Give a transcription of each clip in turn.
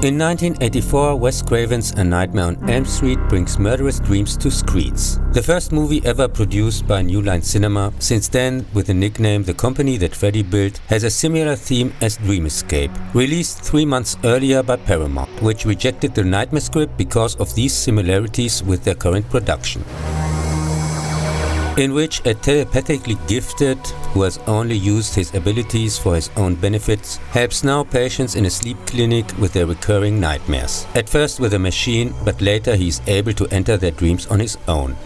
In 1984, Wes Craven's A Nightmare on Elm Street brings murderous dreams to screens. The first movie ever produced by New Line Cinema, since then with the nickname The Company That Freddy Built, has a similar theme as Dream Escape, released 3 months earlier by Paramount, which rejected the Nightmare script because of these similarities with their current production, in which a telepathically gifted, who has only used his abilities for his own benefits, helps now patients in a sleep clinic with their recurring nightmares. At first with a machine, but later he is able to enter their dreams on his own.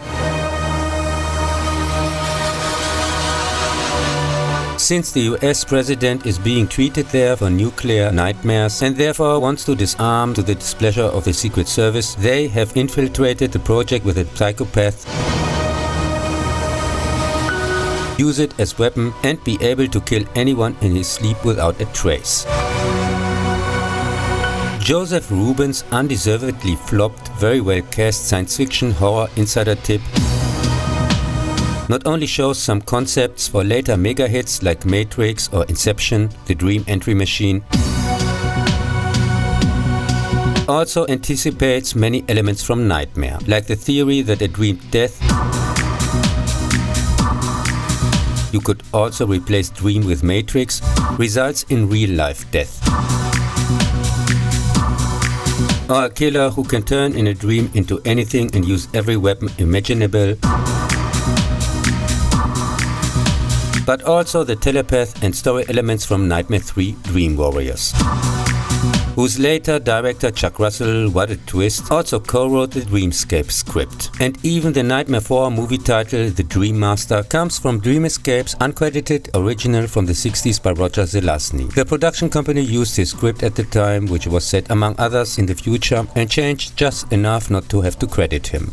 Since the US president is being treated there for nuclear nightmares and therefore wants to disarm to the displeasure of the Secret Service, they have infiltrated the project with a psychopath, use it as weapon and be able to kill anyone in his sleep without a trace. Joseph Rubin's undeservedly flopped, very well cast science fiction horror insider tip not only shows some concepts for later mega hits like Matrix or Inception, The Dream Entry Machine, also anticipates many elements from Nightmare, like the theory that a dreamed death you could also replace Dream with Matrix, results in real-life death. Or a killer who can turn in a dream into anything and use every weapon imaginable. But also the telepath and story elements from Nightmare 3 Dream Warriors, whose later director Chuck Russell, what a twist, also co-wrote the Dreamscape script. And even the Nightmare 4 movie title, The Dream Master, comes from Dream Escape's uncredited original from the 60s by Roger Zelazny. The production company used his script at the time, which was set among others in the future, and changed just enough not to have to credit him.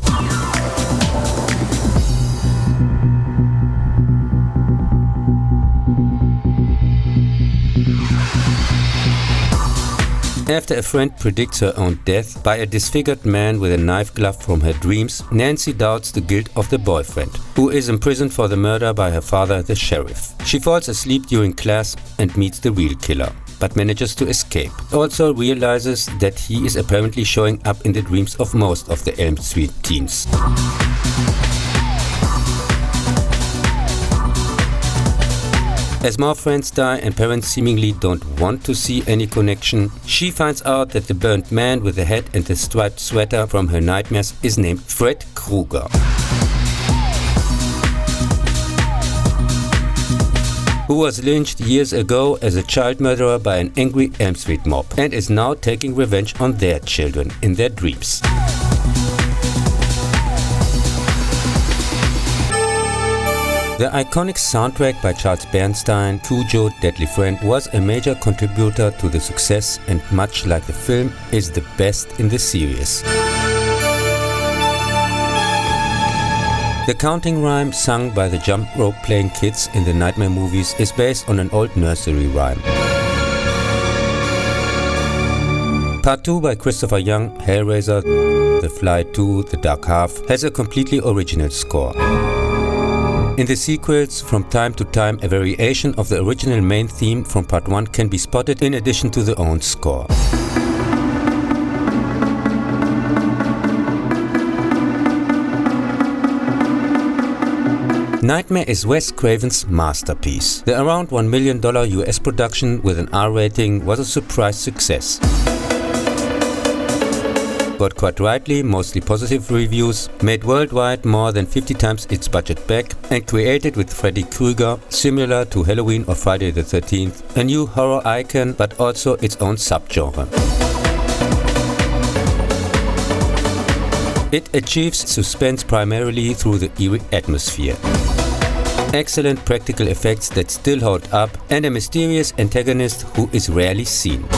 After a friend predicts her own death by a disfigured man with a knife glove from her dreams, Nancy doubts the guilt of the boyfriend, who is imprisoned for the murder by her father, the sheriff. She falls asleep during class and meets the real killer, but manages to escape. Also realizes that he is apparently showing up in the dreams of most of the Elm Street teens. As more friends die and parents seemingly don't want to see any connection, she finds out that the burnt man with the hat and the striped sweater from her nightmares is named Fred Krueger, who was lynched years ago as a child murderer by an angry Elm Street mob and is now taking revenge on their children in their dreams. The iconic soundtrack by Charles Bernstein, Cujo, Deadly Friend, was a major contributor to the success and, much like the film, is the best in the series. The counting rhyme sung by the jump rope playing kids in the Nightmare movies is based on an old nursery rhyme. Part 2 by Christopher Young, Hellraiser, The Fly 2, The Dark Half, has a completely original score. In the sequels, from time to time, a variation of the original main theme from Part 1 can be spotted in addition to the own score. Nightmare is Wes Craven's masterpiece. The around $1 million US production with an R rating was a surprise success. Got quite rightly mostly positive reviews, made worldwide more than 50 times its budget back, and created with Freddy Krueger, similar to Halloween or Friday the 13th, a new horror icon but also its own subgenre. It achieves suspense primarily through the eerie atmosphere, excellent practical effects that still hold up, and a mysterious antagonist who is rarely seen.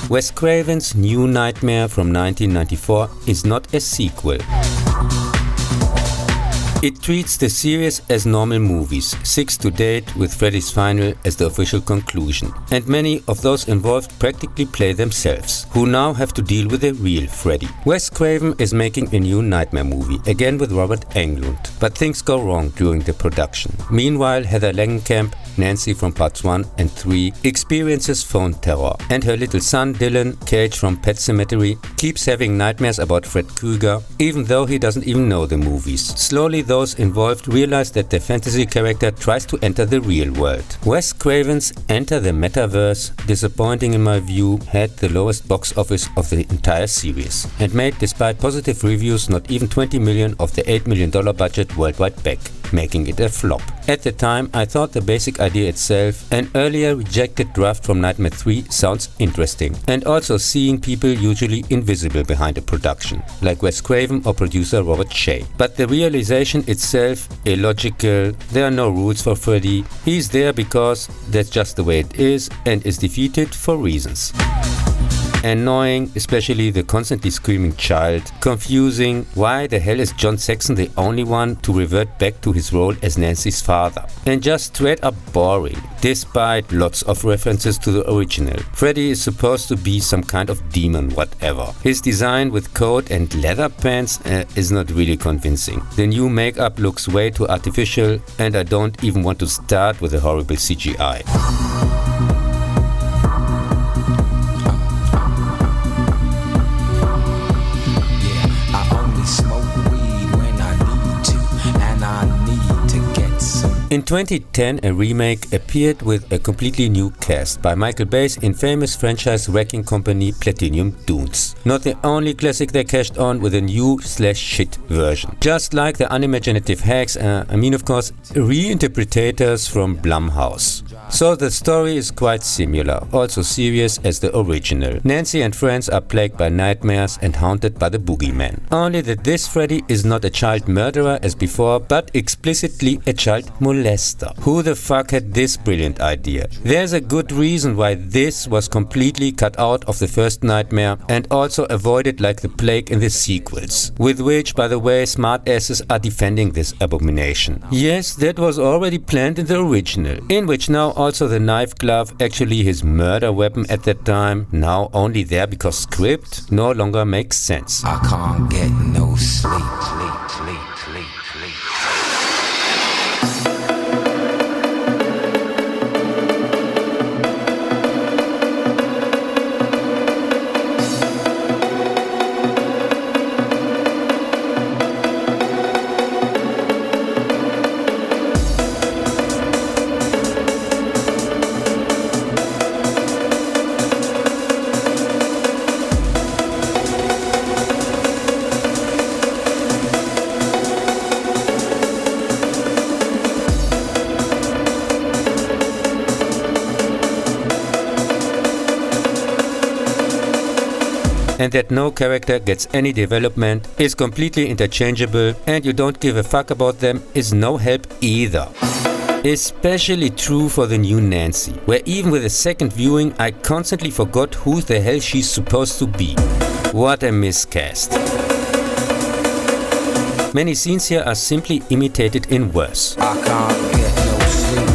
Wes Craven's New Nightmare from 1994 is not a sequel. It treats the series as normal movies, 6 to date, with Freddy's Final as the official conclusion. And many of those involved practically play themselves, who now have to deal with the real Freddy. Wes Craven is making a new Nightmare movie, again with Robert Englund. But things go wrong during the production. Meanwhile, Heather Langenkamp, Nancy from parts 1 and 3, experiences phone terror, and her little son Dylan, Cage from Pet Sematary, keeps having nightmares about Fred Krueger, even though he doesn't even know the movies. Slowly those involved realize that the fantasy character tries to enter the real world. Wes Craven's Enter the Metaverse, disappointing in my view, had the lowest box office of the entire series, and made, despite positive reviews, not even 20 million of the $8 million budget worldwide back, making it a flop. At the time, I thought the basic idea itself, an earlier rejected draft from Nightmare 3, sounds interesting, and also seeing people usually invisible behind a production, like Wes Craven or producer Robert Shea. But the realization itself, illogical. There are no rules for Freddy. He's there because that's just the way it is, and is defeated for reasons. Annoying, especially the constantly screaming child. Confusing, why the hell is John Saxon the only one to revert back to his role as Nancy's father? And just straight up boring, despite lots of references to the original. Freddy is supposed to be some kind of demon whatever. His design with coat and leather pants is not really convincing. The new makeup looks way too artificial, and I don't even want to start with the horrible CGI. In 2010, a remake appeared with a completely new cast by Michael Bay's infamous franchise wrecking company Platinum Dunes. Not the only classic they cashed on with a new /shit version. Just like the unimaginative hacks, of course, reinterpretators from Blumhouse. So the story is quite similar, also serious as the original. Nancy and friends are plagued by nightmares and haunted by the boogeyman. Only that this Freddy is not a child murderer as before, but explicitly a child molester. Who the fuck had this brilliant idea? There's a good reason why this was completely cut out of the first Nightmare and also avoided like the plague in the sequels, with which, by the way, smartasses are defending this abomination. Yes, that was already planned in the original, in which now also the knife glove, actually his murder weapon at that time, now only there because script no longer makes sense. I can't get no sleep. And that no character gets any development, is completely interchangeable, and you don't give a fuck about them is no help either. Especially true for the new Nancy, where even with a second viewing I constantly forgot who the hell she's supposed to be. What a miscast. Many scenes here are simply imitated in worse. I can't get no sleep.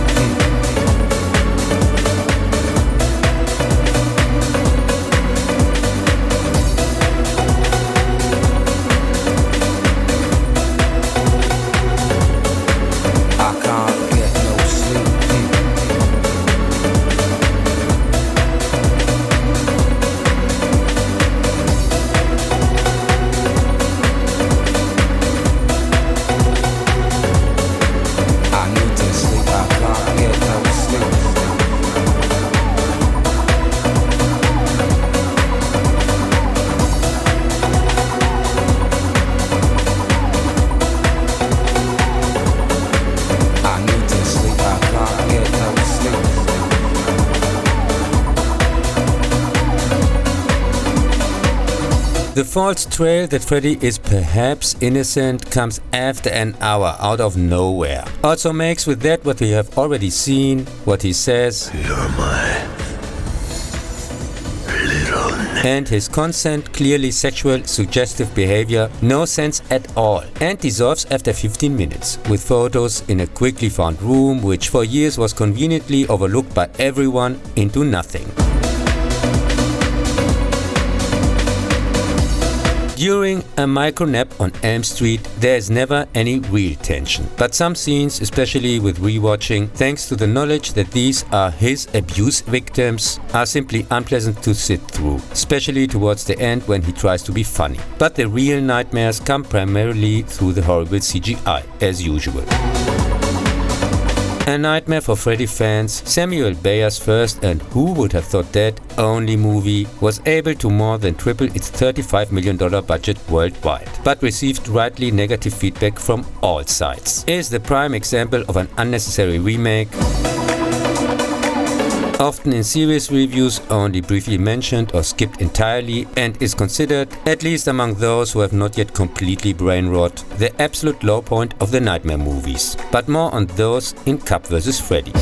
The false trail that Freddy is perhaps innocent comes after an hour out of nowhere. Also makes with that what we have already seen, what he says. You're my little and his constant, clearly sexual, suggestive behavior no sense at all, and dissolves after 15 minutes, with photos in a quickly found room which for years was conveniently overlooked by everyone into nothing. During a micro nap on Elm Street, there is never any real tension. But some scenes, especially with rewatching, thanks to the knowledge that these are his abuse victims, are simply unpleasant to sit through, especially towards the end when he tries to be funny. But the real nightmares come primarily through the horrible CGI, as usual. A nightmare for Freddy fans, Samuel Bayer's first and who would have thought that only movie was able to more than triple its $35 million budget worldwide, but received rightly negative feedback from all sides. Is the prime example of an unnecessary remake, often in serious reviews only briefly mentioned or skipped entirely, and is considered, at least among those who have not yet completely brain rot, the absolute low point of the nightmare movies. But more on those in Cub vs. Freddy.